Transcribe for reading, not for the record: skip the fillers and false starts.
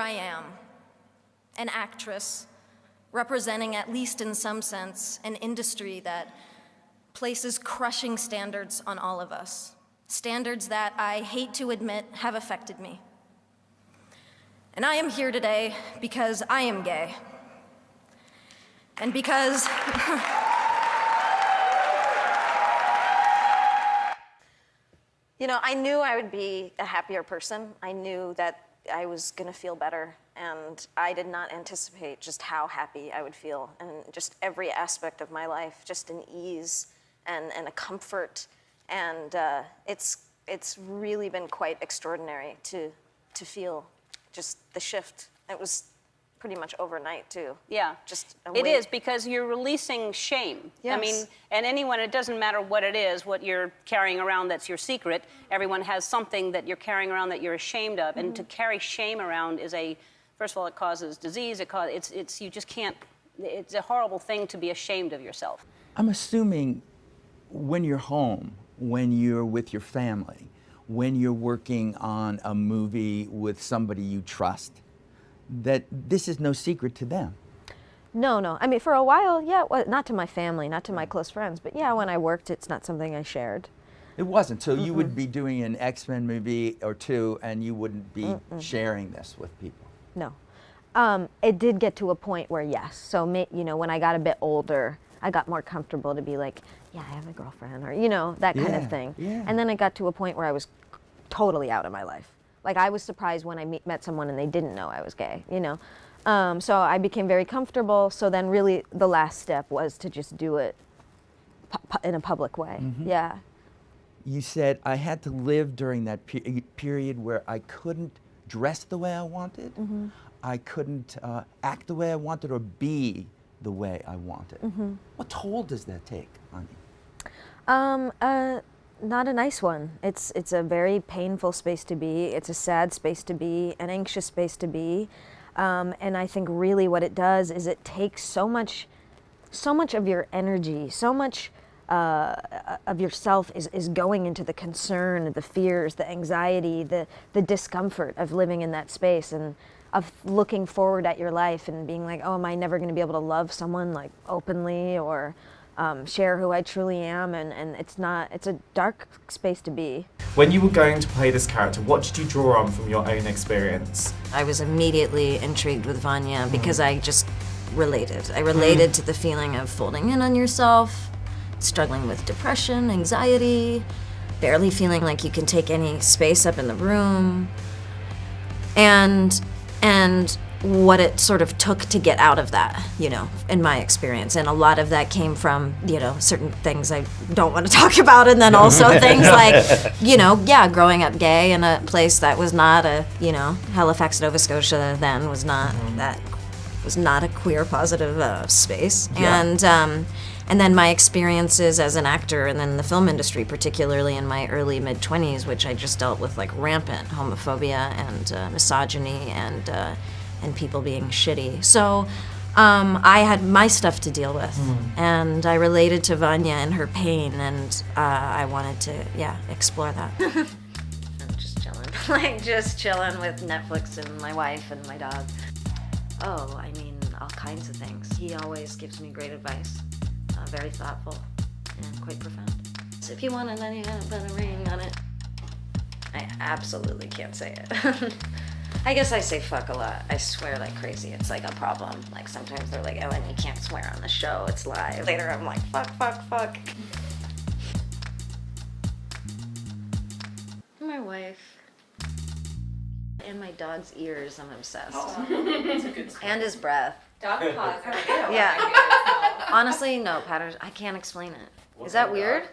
I am, an actress, representing, at least in some sense, an industry that places crushing standards on all of us. Standards that, I hate to admit, have affected me. And I am here today because I am gay. And because... You know, I knew I would be a happier person. I knew that I was gonna feel better, and I did not anticipate just how happy I would feel, and just every aspect of my life, just an ease and a comfort, and it's really been quite extraordinary to feel just the shift. It was pretty much overnight, too. Yeah, just it is, because you're releasing shame. Yes. I mean, and anyone, it doesn't matter what it is, what you're carrying around that's your secret. Everyone has something that you're carrying around that you're ashamed of, and to carry shame around is first of all, it causes disease. You just can't. It's a horrible thing to be ashamed of yourself. I'm assuming when you're home, when you're with your family, when you're working on a movie with somebody you trust, that this is no secret to them. No. I mean, for a while, yeah, well, not to my family, not to my close friends, but yeah, when I worked, it's not something I shared. It wasn't. So you would be doing an X-Men movie or two, and you wouldn't be sharing this with people. No. It did get to a point where, yes. So, you know, when I got a bit older, I got more comfortable to be like, yeah, I have a girlfriend, or, you know, that kind of thing. Yeah. And then it got to a point where I was totally out of my life. Like, I was surprised when I met someone and they didn't know I was gay, you know. So I became very comfortable. So then really the last step was to just do it in a public way. Yeah. You said, I had to live during that period where I couldn't dress the way I wanted. I couldn't act the way I wanted or be the way I wanted. What toll does that take on you? Not a nice one. It's a very painful space to be. It's a sad space to be, an anxious space to be. And I think really what it does is it takes so much of your energy, so much of yourself is going into the concern, the fears, the anxiety, the discomfort of living in that space, and of looking forward at your life and being like, oh, am I never going to be able to love someone like openly, or share who I truly am, and it's a dark space to be. When you were going to play this character, what did you draw on from your own experience? I was immediately intrigued with Vanya because I just related. I related to the feeling of folding in on yourself, struggling with depression, anxiety, barely feeling like you can take any space up in the room, and what it sort of took to get out of that, you know, in my experience. And a lot of that came from, you know, certain things I don't want to talk about, and then also things like, you know, yeah, growing up gay in a place that was not a, you know, Halifax, Nova Scotia then was not, that was not a queer positive space. Yeah. And then my experiences as an actor, and then the film industry, particularly in my early mid-20s, which I just dealt with like rampant homophobia and misogyny and people being shitty. So I had my stuff to deal with, and I related to Vanya and her pain, and I wanted to, yeah, explore that. I'm just chilling, like just chilling with Netflix and my wife and my dog. Oh, I mean, all kinds of things. He always gives me great advice, very thoughtful and quite profound. So if you want it, then you gotta put a ring on it. I absolutely can't say it. I guess I say fuck a lot. I swear like crazy. It's like a problem. Like sometimes they're like, Ellen, you can't swear on the show. It's live. Later I'm like, fuck. My wife. And my dog's ears, I'm obsessed. Oh, that's a good story. And his breath. Dog paws. Yeah. Honestly, no, patterns. I can't explain it. Is that weird?